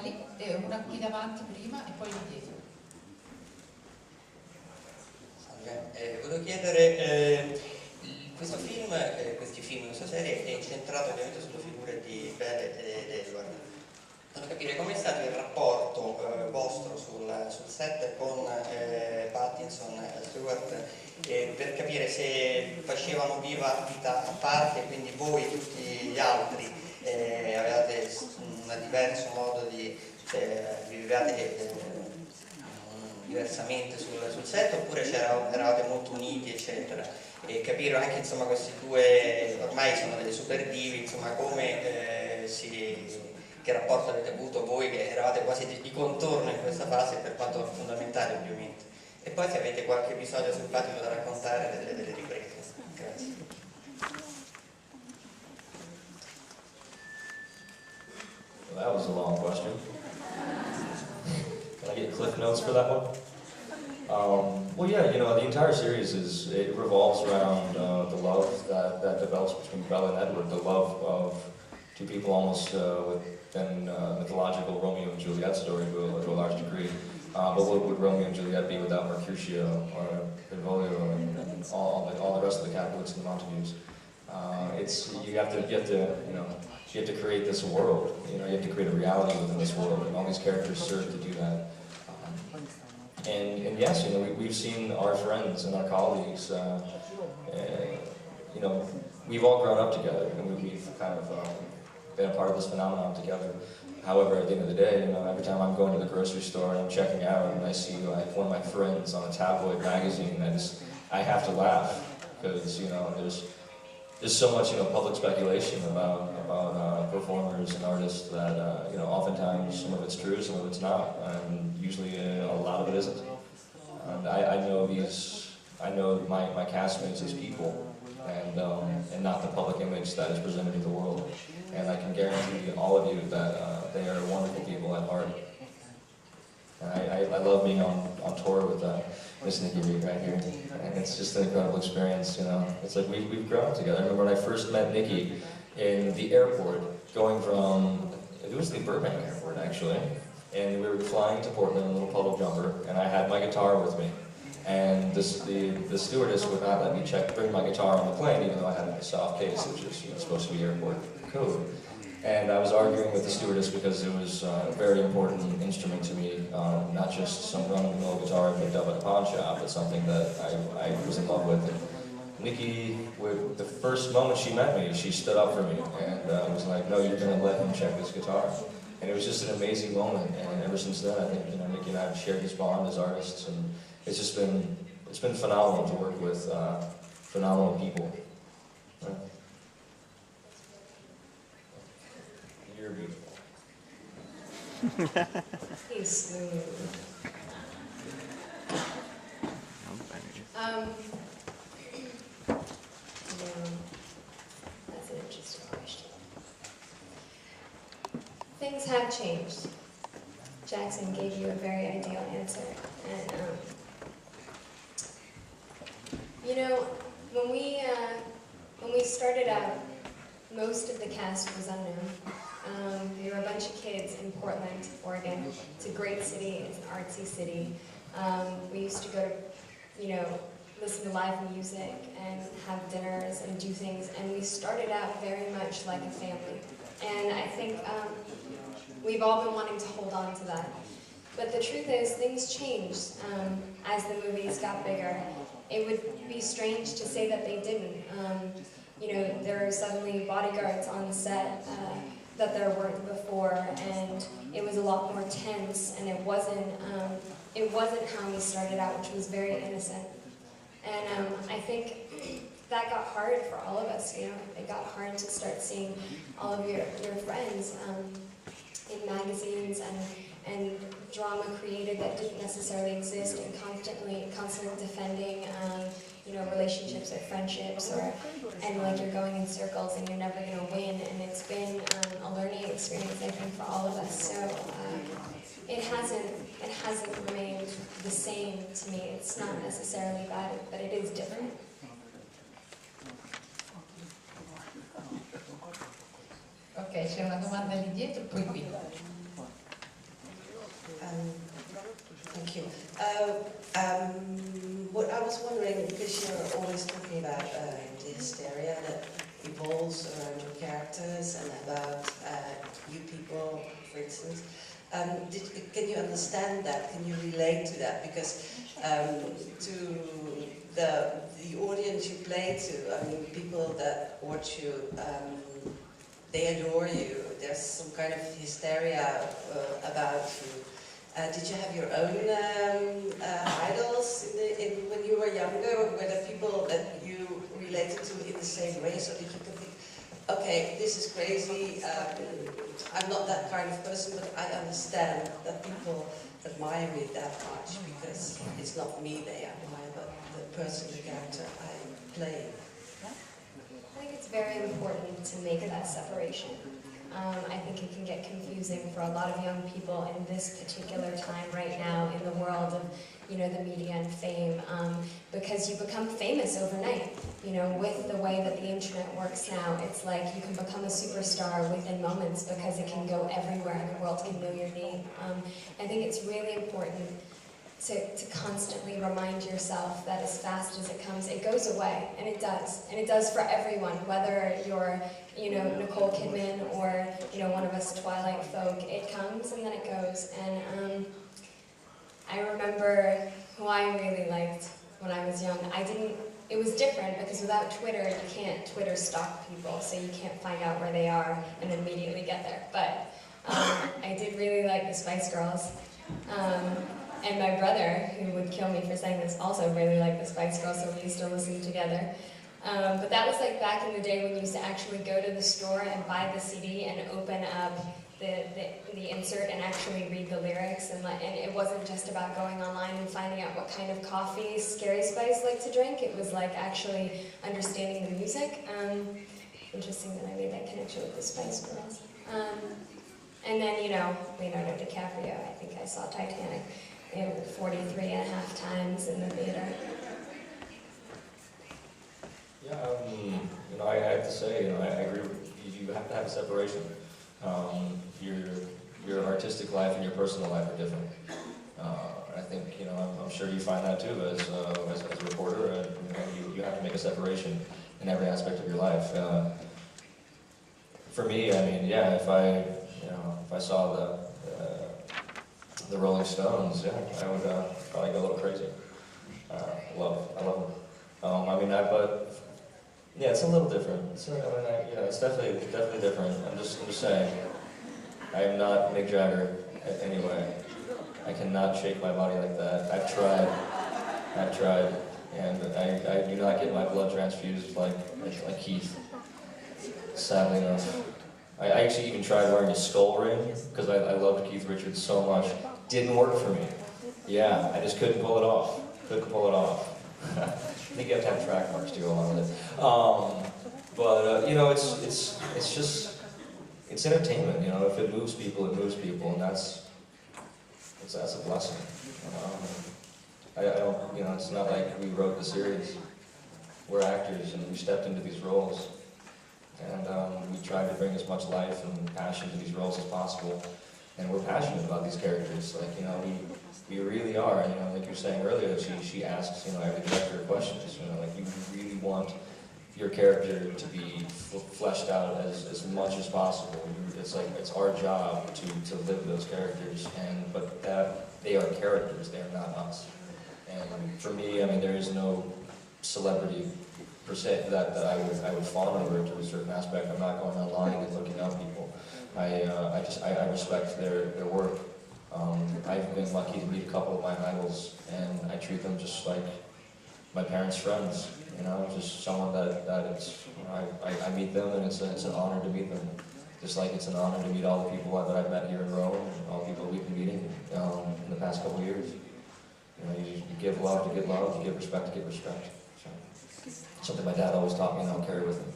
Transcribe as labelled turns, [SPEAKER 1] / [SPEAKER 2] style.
[SPEAKER 1] e una qui davanti prima e poi lì dietro.
[SPEAKER 2] Salve, volevo chiedere, questi film, questa serie è incentrato ovviamente sulle figure di Belle ed Edward. Voglio capire com'è stato il rapporto vostro sul set con Pattinson e Stewart, per capire se facevano viva vita a parte, quindi voi e tutti gli altri avevate un diverso modo di vivevate diversamente sul set, oppure eravate molto uniti, eccetera, e capire anche, insomma, questi due ormai sono delle super divi, insomma, che rapporto avete avuto voi che eravate quasi di contorno in questa fase, per quanto fondamentale ovviamente, e poi se avete qualche episodio simpatico da raccontare delle riprese. Grazie.
[SPEAKER 3] Well, that was a long question. Can I get cliff notes for that one? Well, yeah, you know, the entire series it revolves around the love that develops between Bella and Edward, the love of two people almost within mythological Romeo and Juliet story to a large degree. But what would Romeo and Juliet be without Mercutio or Benvolio and all the rest of the Capulets and the Montagues? You have to create this world. You know, you have to create a reality within this world, and all these characters serve to do that. And yes, you know, we've seen our friends and our colleagues. You know, we've all grown up together, and we've kind of been a part of this phenomenon together. However, at the end of the day, you know, every time I'm going to the grocery store and I'm checking out and I see like one of my friends on a tabloid magazine, I have to laugh, because, you know, there's so much, you know, public speculation about performers and artists that, you know, oftentimes some of it's true, some of it's not, and usually a lot of it isn't. And I know my castmates as people, and not the public image that is presented to the world. And I can guarantee all of you that they are wonderful people at heart. And I love being on tour with Miss Nikki Reed right here, and it's just an incredible experience. You know, it's like we've grown up together. I remember when I first met Nikki in the airport, going from, it was the Burbank airport actually, and we were flying to Portland in a little puddle jumper, and I had my guitar with me, and the stewardess would not let me bring my guitar on the plane, even though I had a soft case, which is, you know, supposed to be airport code. And I was arguing with the stewardess because it was a very important instrument to me, not just some run-of-the-mill guitar I picked up at a pawn shop, but something that I was in love with. And Nikki, the first moment she met me, she stood up for me and was like, "No, you're going to let him check this guitar." And it was just an amazing moment. And ever since then, I think, you know, Nikki and I have shared this bond as artists, and it's been phenomenal to work with phenomenal people. Right? You're beautiful.
[SPEAKER 4] He's smooth. That's an interesting question. Things have changed. Jackson gave you a very ideal answer. And, you know, when we started out, most of the cast was unknown. We were a bunch of kids in Portland, Oregon. It's a great city, it's an artsy city. We used to go to, you know, listen to live music and have dinners and do things, and we started out very much like a family. And I think we've all been wanting to hold on to that. But the truth is, things changed as the movies got bigger. It would be strange to say that they didn't. You know, there are suddenly bodyguards on the set that there weren't before, and it was a lot more tense, and it wasn't how we started out, which was very innocent. And I think that got hard for all of us, you know. It got hard to start seeing all of your friends in magazines and drama created that didn't necessarily exist, and constantly defending you know, relationships or friendships, and like you're going in circles and you're never going to win. And it's been a learning experience, I think, for all of us. So it hasn't remained the same to me. It's not necessarily bad, but it is different.
[SPEAKER 1] Ok, c'è una domanda lì dietro, poi qui.
[SPEAKER 5] Thank you. What I was wondering, because you're always talking about the hysteria that evolves around your characters and about you people, for instance, can you understand that? Can you relate to that? Because to the audience you play to, I mean, people that watch you, they adore you. There's some kind of hysteria about you. Did you have your own idols when you were younger? Were there people that you related to in the same way, so that you could think, okay, this is crazy, I'm not that kind of person, but I understand that people admire me that much, because it's not me they admire, but the person, the character I play.
[SPEAKER 4] I think it's very important to make that separation. I think it can get confusing for a lot of young people in this particular time right now in the world of, you know, the media and fame, because you become famous overnight. You know, with the way that the internet works now, it's like you can become a superstar within moments because it can go everywhere and the world can know your name. I think it's really important to constantly remind yourself that as fast as it comes, it goes away, and it does. And it does for everyone, whether you're, you know, Nicole Kidman or, you know, one of us Twilight folk. It comes and then it goes. And I remember who I really liked when I was young. It was different because without Twitter, you can't Twitter stalk people, so you can't find out where they are and immediately get there. But I did really like the Spice Girls. And my brother, who would kill me for saying this, also really liked the Spice Girls, so we used to listen together. But that was like back in the day when you used to actually go to the store and buy the CD and open up the insert and actually read the lyrics. And it wasn't just about going online and finding out what kind of coffee Scary Spice liked to drink. It was like actually understanding the music. Interesting that I made that connection with the Spice Girls. And then, you know, Leonardo DiCaprio. I think I saw Titanic 43.5 times in the theater.
[SPEAKER 3] Yeah, you know, I have to say, you know, I agree with you. You have to have a separation. Your artistic life and your personal life are different. I think, you know, I'm sure you find that too as a reporter. You have to make a separation in every aspect of your life. For me, I mean, yeah, if I saw the Rolling Stones, yeah, I would probably go a little crazy. I love them. I mean, but yeah, it's a little different. It's definitely different. I'm just saying, I am not Mick Jagger in any way. I cannot shake my body like that. I've tried, and I do not get my blood transfused like Keith. Sadly enough. I actually even tried wearing a skull ring, because I loved Keith Richards so much. Didn't work for me. Yeah, I just couldn't pull it off. I think you have to have track marks to go along with it. You know, it's just, it's entertainment, you know. If it moves people, and that's a blessing. I don't, you know, it's not like we wrote the series. We're actors, and we stepped into these roles. And we tried to bring as much life and passion to these roles as possible. And we're passionate about these characters. Like, you know, we really are. And, you know, like you were saying earlier, she asks, you know, every director questions. You know, like, you really want your character to be fleshed out as much as possible. It's like, it's our job to live those characters. But that they are characters. They are not us. And for me, I mean, there is no celebrity per se that I would fawn over to a certain aspect. I'm not going online and looking up people. I respect their work. I've been lucky to meet a couple of my idols, and I treat them just like my parents' friends. You know, just someone that it's, you know, I meet them, and it's an honor to meet them. Just like it's an honor to meet all the people that I've met here in Rome, and all the people we've been meeting in the past couple of years. You know, you give love to get love, you give respect to get respect. So, something my dad always taught me, and I'll carry with me.